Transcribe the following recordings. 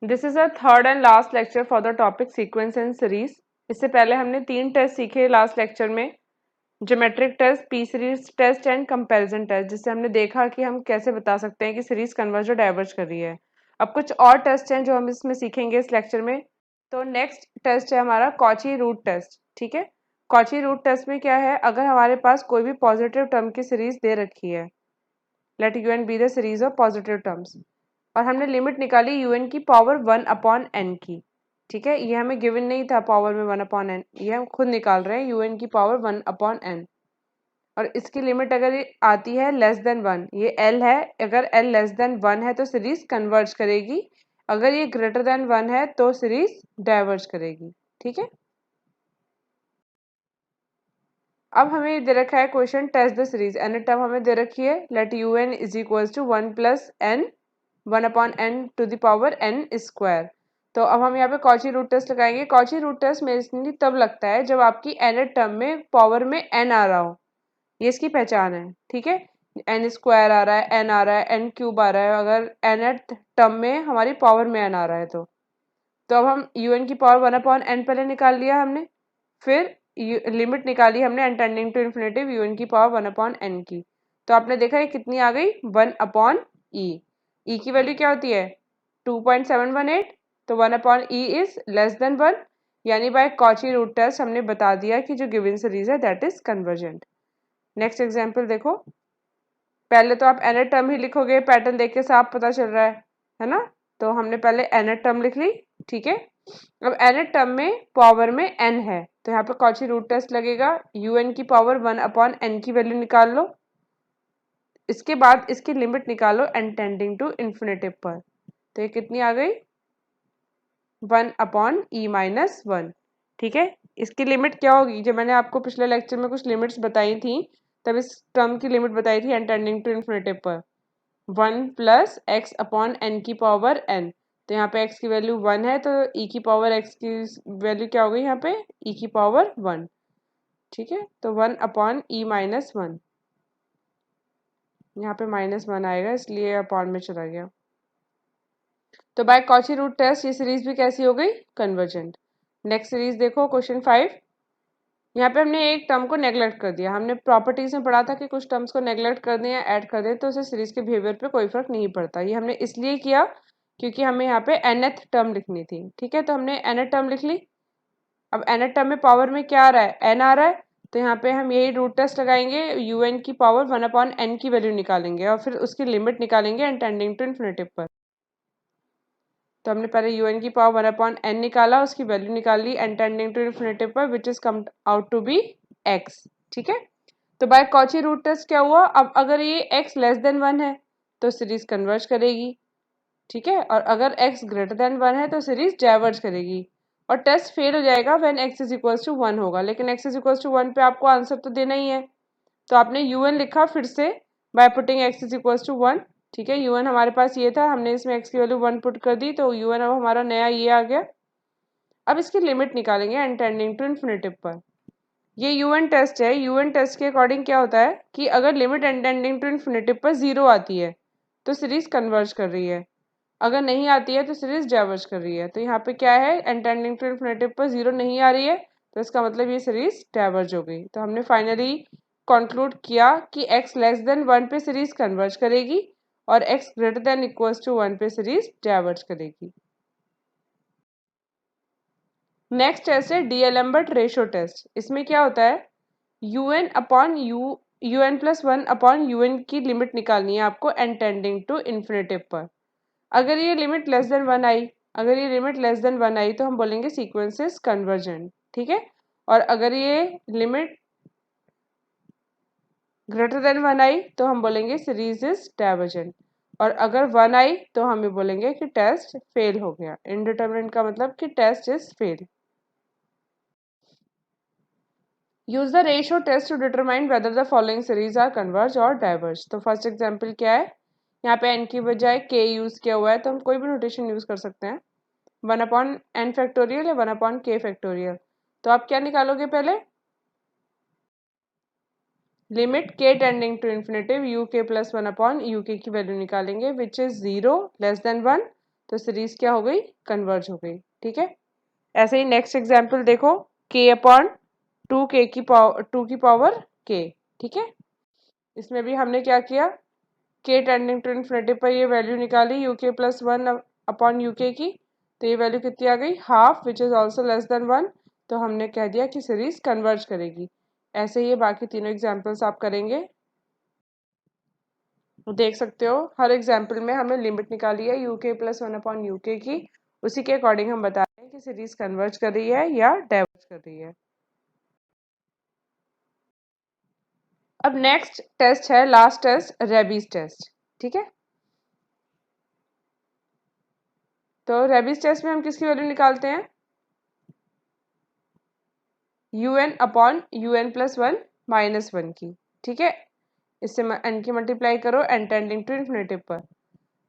This is a third and last lecture for the topic sequence and series. इससे पहले हमने 3 test सीखे last lecture में, geometric test, P series test and comparison test, जिससे हमने देखा कि हम कैसे बता सकते हैं कि सीरीज कन्वर्ज और डाइवर्ज कर रही है। अब कुछ और टेस्ट हैं जो हम इसमें सीखेंगे इस लेक्चर में। तो नेक्स्ट टेस्ट है हमारा कॉची रूट टेस्ट। ठीक है, कॉची रूट टेस्ट में क्या है, अगर हमारे पास कोई भी पॉजिटिव टर्म की सीरीज दे रखी है, let U N be the series of positive terms, और हमने लिमिट निकाली यू एन की पावर 1/n की। ठीक है, ये हमें गिवन नहीं था पावर में 1/n, ये हम खुद निकाल रहे हैं यू एन की पावर 1/n। और इसकी लिमिट अगर ये आती है लेस देन 1, ये एल है, अगर एल लेस देन 1 है तो सीरीज कन्वर्ज करेगी, अगर ये ग्रेटर देन 1 है तो सीरीज डाइवर्ज करेगी। ठीक है, अब हमें दे रखा है question test the series, N term हमें दे रखी है, let U N is equals to 1 plus N 1/n to the power n square. तो अब हम यहाँ पे कॉची रूट टेस्ट लगाएंगे। कॉची रूट टेस्ट मेनली तब लगता है जब आपकी nth टर्म में पावर में n आ रहा हो, ये इसकी पहचान है। ठीक है, n स्क्वायर आ रहा है, n आ रहा है, n क्यूब आ रहा है, अगर nth टर्म में हमारी पावर में n आ रहा है तो अब हम un की पावर 1/n पहले निकाल लिया हमने, फिर लिमिट निकाली हमने n tending to infinitive un की पावर 1/n की। तो आपने देखा ये कितनी आ गई, 1/e। e की वैल्यू क्या होती है, 2.718, तो 1/e इज लेस देन 1, यानी बाय कॉची रूट टेस्ट हमने बता दिया कि जो गिवन सीरीज है that is convergent. Next example देखो, पहले तो आप nth टर्म ही लिखोगे, पैटर्न देख के साफ पता चल रहा है ना। तो हमने पहले nth टर्म लिख ली। ठीक है, अब nth टर्म में पावर में n है, तो यहाँ पे कॉची रूट टेस्ट लगेगा, un की पावर 1/n की वैल्यू निकाल लो, इसके बाद इसकी लिमिट निकालो n टेंडिंग टू इन्फिनिटिव पर, तो ये कितनी आ गई, 1/e-1। ठीक है, इसकी लिमिट क्या होगी, जो मैंने आपको पिछले लेक्चर में कुछ लिमिट्स बताई थी, तब इस टर्म की लिमिट बताई थी n टेंडिंग टू इन्फिनिटिव पर, 1 प्लस x/n की पावर n। तो यहाँ पे x की वैल्यू 1 है, तो e की पावर x की वैल्यू क्या हो गई यहाँ पे, e की पावर 1। ठीक है, तो 1/e-1, यहाँ पे -1 आएगा इसलिए अपॉन में चला गया। तो बाय कॉची रूट टेस्ट ये सीरीज भी कैसी हो गई, कन्वर्जेंट। नेक्स्ट सीरीज देखो, क्वेश्चन 5। यहाँ पे हमने एक टर्म को नेग्लेक्ट कर दिया, हमने प्रॉपर्टीज में पढ़ा था कि कुछ टर्म्स को नेग्लेक्ट कर दें या ऐड कर दें तो उसे सीरीज के बिहेवियर पे कोई फर्क नहीं पड़ता। ये हमने इसलिए किया क्योंकि हमें यहाँ पे nth टर्म लिखनी थी। ठीक है, तो हमने nth टर्म लिख ली। अब nth टर्म में पावर में क्या आ रहा है, n आ रहा है, तो यहाँ पे हम यही रूट टेस्ट लगाएंगे, un की पावर 1/n की वैल्यू निकालेंगे और फिर उसकी लिमिट निकालेंगे n टेंडिंग टू इन्फिनिटिव पर। तो हमने पहले un की पावर 1/n निकाला, उसकी वैल्यू निकाली n टेंडिंग टू इन्फिनिटिव पर, which is come out to be x। ठीक है, तो बाय कॉची रूट टेस्ट क्या हुआ, अब अगर ये x लेस देन 1 है तो सीरीज कन्वर्ज करेगी। ठीक है, और अगर x ग्रेटर देन 1 है तो सीरीज डाइवर्ज करेगी, और टेस्ट फेल हो जाएगा when x is equals to 1 होगा, लेकिन x इज इक्वल्स टू 1 पे आपको आंसर तो देना ही है, तो आपने un लिखा फिर से by putting x is equals to 1। ठीक है, un हमारे पास ये था, हमने इसमें x की वैल्यू 1 पुट कर दी, तो un अब हमारा नया ये आ गया। अब इसकी लिमिट निकालेंगे n टेंडिंग टू इन्फिनिटिव पर। ये un टेस्ट है, un टेस्ट के अकॉर्डिंग क्या होता है कि अगर limit n tending to infinitive पर 0 आती है तो सीरीज कन्वर्ज कर रही है, अगर नहीं आती है तो सीरीज डाइवर्ज कर रही है। तो यहाँ पे क्या है, n टेंडिंग टू इन्फिनिटिव पर 0 नहीं आ रही है, तो इसका मतलब ये सीरीज डाइवर्ज हो गई। तो हमने फाइनली कंक्लूड किया कि x लेस देन 1 पे सीरीज कन्वर्ज करेगी और x greater than equals to 1 पे सीरीज डाइवर्ज करेगी। नेक्स्ट टेस्ट है डीएलएम्बर्ट रेशो टेस्ट। इसमें क्या होता है, un प्लस 1/un की लिमिट निकालनी है आपको n टेंडिंग टू इन्फिनिटिव पर। अगर ये लिमिट लेस देन 1 आई, अगर ये लिमिट लेस देन 1 आई तो हम बोलेंगे सीक्वेंस इज कन्वर्जेंट। ठीक है, और अगर ये लिमिट ग्रेटर देन 1 आई तो हम बोलेंगे सीरीज इज डाइवर्जेंट, और अगर 1 आई तो हम ये बोलेंगे कि टेस्ट फेल हो गया। इनडिटरमिनेट का मतलब कि test is fail. Use the ratio test to determine whether the following series are converge और डाइवर्ज। तो फर्स्ट एग्जांपल क्या है, यहाँ पे n की बजाय k यूज किया हुआ है, तो हम कोई भी नोटेशन यूज कर सकते हैं, 1/n फैक्टोरियल या 1/k फैक्टोरियल। तो आप क्या निकालोगे, पहले limit k tending to infinitive uk plus 1/uk की वैल्यू निकालेंगे, विच इज 0 लेस देन 1, तो सीरीज क्या हो गई, कन्वर्ज हो गई। ठीक है, ऐसे ही नेक्स्ट एग्जाम्पल देखो, k अपॉन टू की पावर k। ठीक है, इसमें भी हमने क्या किया, k टेंडिंग टू इन्फिनिटी पर ये वैल्यू निकाली uk plus one upon uk की, तो ये वैल्यू कितनी आ गई, half, which is also less than one. तो हमने कह दिया कि सीरीज कन्वर्ज करेगी। ऐसे ही बाकी तीनों एग्जाम्पल्स आप करेंगे, तो देख सकते हो हर एग्जाम्पल में हमने लिमिट निकाली है uk plus one upon uk की, उसी के अकॉर्डिंग हम बता रहे हैं कि सीरीज कन्वर्ज कर रही है या डाइवर्ज कर रही है। अब नेक्स्ट टेस्ट है, लास्ट टेस्ट, रेबीज टेस्ट। ठीक है, तो रेबीज टेस्ट में हम किसकी वैल्यू निकालते हैं, un upon un plus one minus one की। ठीक है, इससे n की मल्टीप्लाई करो n टेंडिंग टू इन्फिनिटी पर।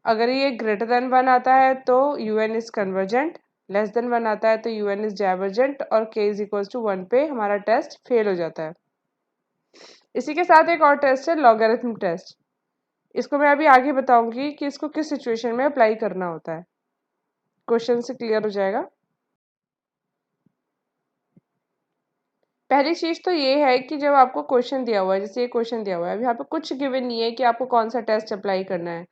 अगर ये ग्रेटर देन वन आता है तो un is convergent, less than one आता है तो un इज डाइवर्जेंट, और k is equal to one पे हमारा टेस्ट फेल हो जाता है। इसी के साथ एक और टेस्ट है, लॉगरिथम टेस्ट। इसको मैं अभी आगे बताऊंगी कि इसको किस सिचुएशन में अप्लाई करना होता है, क्वेश्चन से क्लियर हो जाएगा। पहली चीज तो ये है कि जब आपको क्वेश्चन दिया हुआ है, जैसे ये क्वेश्चन दिया हुआ है, अभी यहाँ पे कुछ गिवन नहीं है कि आपको कौन सा टेस्ट अप्लाई करना है,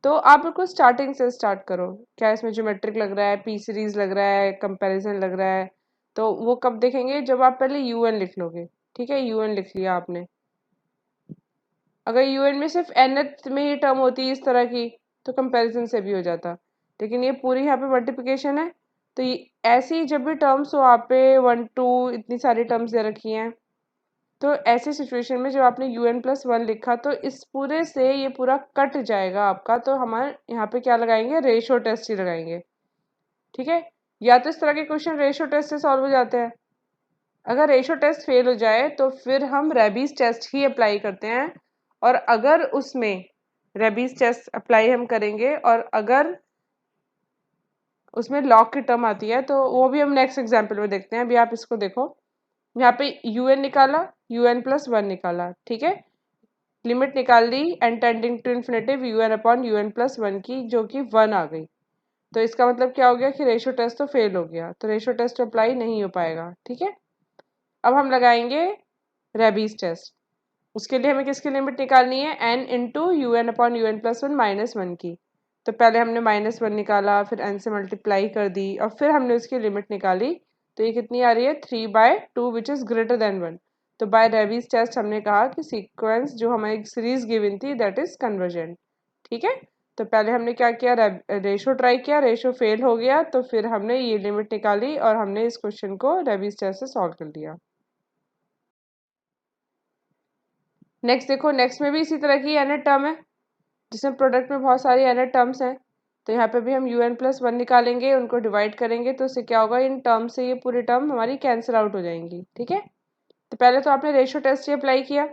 तो आप बिल्कुल स्टार्टिंग से स्टार्ट करो। क्या इसमें ज्योमेट्रिक लग रहा है, पी सीरीज लग रहा है, कंपैरिजन लग रहा है, तो वो कब देखेंगे, जब आप पहले यूएन लिख लोगे। ठीक है, यूएन लिख लिया आपने, अगर यूएन में सिर्फ nth में ही टर्म होती है इस तरह की, तो कंपैरिजन से भी हो जाता, लेकिन ये पूरी यहाँ पे मल्टीप्लिकेशन है, तो ये ऐसी जब भी टर्म्स हो, आप पे वन टू इतनी सारी टर्म्स दे रखी हैं, तो ऐसी सिचुएशन में जब आपने un प्लस वन लिखा, तो इस पूरे से ये पूरा कट जाएगा आपका, तो हमारे यहाँ पे क्या लगाएंगे, रेशो टेस्ट ही लगाएंगे। ठीक है, या तो इस तरह के क्वेश्चन रेशो टेस्ट से सॉल्व हो जाते हैं, अगर रेशो टेस्ट फेल हो जाए तो फिर हम रेबीज टेस्ट ही अप्लाई करते हैं, और अगर उसमें रेबीज टेस्ट अप्लाई हम करेंगे और अगर उसमें लॉग की टर्म आती है, तो वो भी हम नेक्स्ट एग्जाम्पल में देखते हैं। अभी आप इसको देखो, यहाँ पे un निकाला, un प्लस वन निकाला। ठीक है, लिमिट निकाल ली N tending to infinity un upon un plus one की, जो कि वन आ गई, तो इसका मतलब क्या हो गया कि रेशो टेस्ट तो फेल हो गया, तो रेशो टेस्ट अप्लाई नहीं हो पाएगा। ठीक है, अब हम लगाएंगे रेबीज टेस्ट। उसके लिए हमें किसकी लिमिट निकालनी है, n into U N upon U N plus one minus one की। तो पहले हमने माइनस वन निकाला, फिर n से मल्टीप्लाई कर दी, और फिर हमने उसकी लिमिट निकाली, तो ये कितनी आ रही है, 3/2 विच इज ग्रेटर देन वन। तो बाय रेबीज टेस्ट हमने कहा कि सीक्वेंस जो हमारी सीरीज गिवन थी दैट इज कन्वर्जेंट। ठीक है, तो पहले हमने क्या किया, रेशो ट्राई किया, रेशो फेल हो गया, तो फिर हमने ये लिमिट निकाली और हमने इस क्वेश्चन को रेबीज टेस्ट से सॉल्व कर दिया। नेक्स्ट देखो, नेक्स्ट में भी इसी तरह की एनएट टर्म है, जिसमें प्रोडक्ट में बहुत सारी एनएट टर्म्स हैं, तो यहाँ पे भी हम un प्लस वन निकालेंगे, उनको डिवाइड करेंगे, तो इससे क्या होगा, इन टर्म से ये पूरी टर्म हमारी कैंसिल आउट हो जाएंगी। ठीक है, तो पहले तो आपने रेशो टेस्ट ही अप्लाई किया,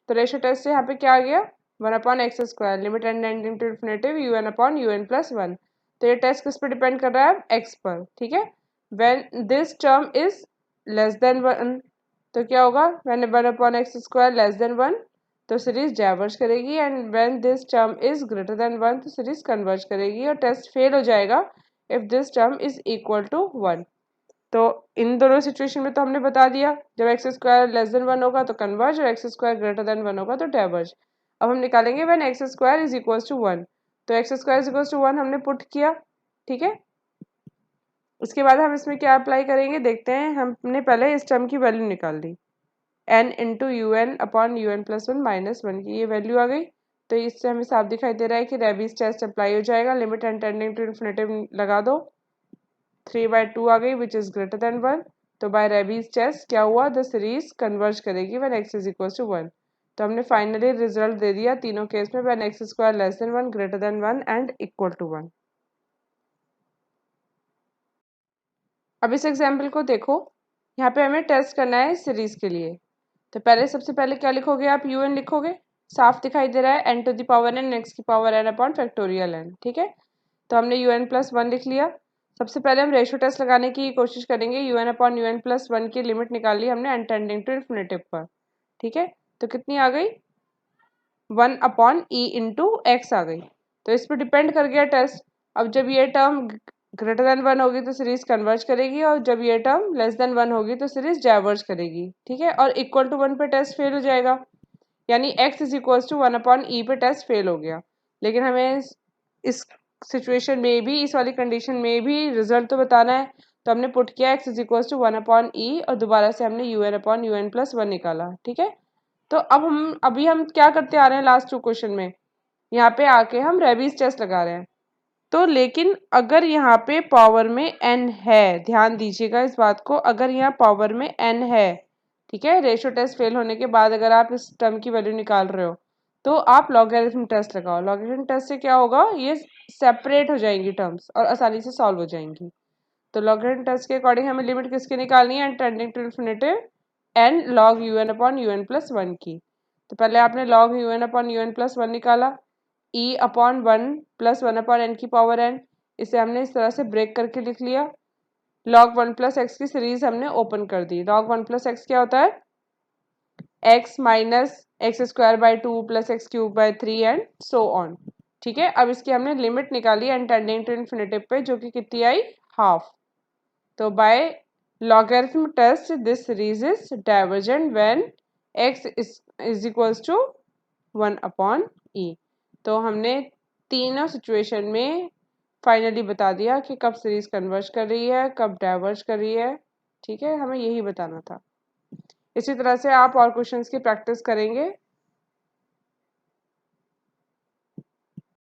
तो रेशो टेस्ट से यहाँ पे क्या आ गया, one upon X square, limit N tending to infinity un upon un plus one. तो ये टेस्ट किस पर डिपेंड कर रहा है, एक्स पर। ठीक है, when this term is less than one, तो क्या होगा, when one upon X square less than one, तो सीरीज डाइवर्ज करेगी, and when this term is greater than one, तो सीरीज कन्वर्ज करेगी, और टेस्ट फेल हो जाएगा if this term is equal to one. तो इन दोनों सिचुएशन में तो हमने बता दिया, जब X square less than one होगा तो कन्वर्ज, और X square greater than one होगा तो डाइवर्ज। अब हम निकालेंगे when X square is equal to one, तो X square is equal to one हमने पुट किया। ठीक है, उसके बाद हम इसमें क्या अप्लाई करेंगे, देखते हैं। हमने पहले इस टर्म की वैल्यू निकाल दी, n into U N upon U N plus one minus one की, ये वैल्यू आ गई, तो इससे हमें साफ दिखाई दे रहा है कि रेबीज टेस्ट अप्लाई हो जाएगा। Limit N tending to infinity लगा दो, 3/2 आ गई which is greater than one. तो बाय रेबीज टेस्ट क्या हुआ, द सीरीज कन्वर्ज करेगी when x is equal to one. तो हमने फाइनली रिजल्ट दे दिया तीनों केस में, when X square less than one, greater than one and equal to one. अब इस एग्जाम्पल को देखो, यहाँ पे हमें टेस्ट करना है सीरीज के लिए, तो पहले सबसे पहले क्या लिखोगे आप, un लिखोगे, साफ दिखाई दे रहा है n to the power n, x की power n upon factorial n। ठीक है, तो हमने un प्लस वन लिख लिया। सबसे पहले हम रेशो टेस्ट लगाने की कोशिश करेंगे, un upon un plus one की लिमिट निकाल ली हमने n टेंडिंग टू इन्फिनिटी पर। ठीक है, तो कितनी आ गई, one upon E into X आ गई, तो इस पर डिपेंड कर गया टेस्ट, अब जब ये टर्म ग्रेटर देन 1 होगी तो सीरीज कन्वर्ज करेगी, और जब ये टर्म लेस देन 1 होगी तो सीरीज डाइवर्ज करेगी। ठीक है, और इक्वल टू 1 पे टेस्ट फेल हो जाएगा, यानी x is equal to 1/e पे टेस्ट फेल हो गया। लेकिन हमें इस सिचुएशन में भी, इस वाली कंडीशन में भी रिजल्ट तो बताना है, तो हमने पुट किया x is equal to 1/e और दोबारा से हमने un/un+1 निकाला। ठीक है, तो अब हम क्या करते आ रहे हैं लास्ट 2 क्वेश्चन में, यहाँ पे आके हम रेबीज टेस्ट लगा रहे हैं। तो लेकिन अगर यहाँ पे पावर में n है, ध्यान दीजिएगा इस बात को, अगर यहाँ पावर में n है, ठीक है, रेशियो टेस्ट फेल होने के बाद अगर आप इस टर्म की वैल्यू निकाल रहे हो तो आप लॉगरिथम टेस्ट लगाओ। लॉगरिथम टेस्ट से क्या होगा, ये सेपरेट हो जाएंगी टर्म्स और आसानी से सॉल्व हो जाएंगी। तो लॉगरिथम टेस्ट के अकॉर्डिंग हमें लिमिट किसकी निकालनी है, tending to infinity n log un/un+1 की। तो पहले आपने log un/un+1 निकाला, e/1 + 1/n की पावर n, इसे हमने इस तरह से ब्रेक करके लिख लिया। log 1+x की सीरीज हमने ओपन कर दी। log 1+x क्या होता है, x minus x²/2 + x³/3 and so on. ठीक है, अब इसकी हमने लिमिट निकाली एंड टेंडिंग टू इन्फिनिटी पे, जो कि कितनी आई, हाफ। तो bye logarithm test this series is divergent when x is equals to 1/e। तो हमने तीनों सिचुएशन में फाइनली बता दिया कि कब सीरीज कन्वर्ज कर रही है, कब डाइवर्ज कर रही है। ठीक है, हमें यही बताना था। इसी तरह से आप और क्वेश्चंस की प्रैक्टिस करेंगे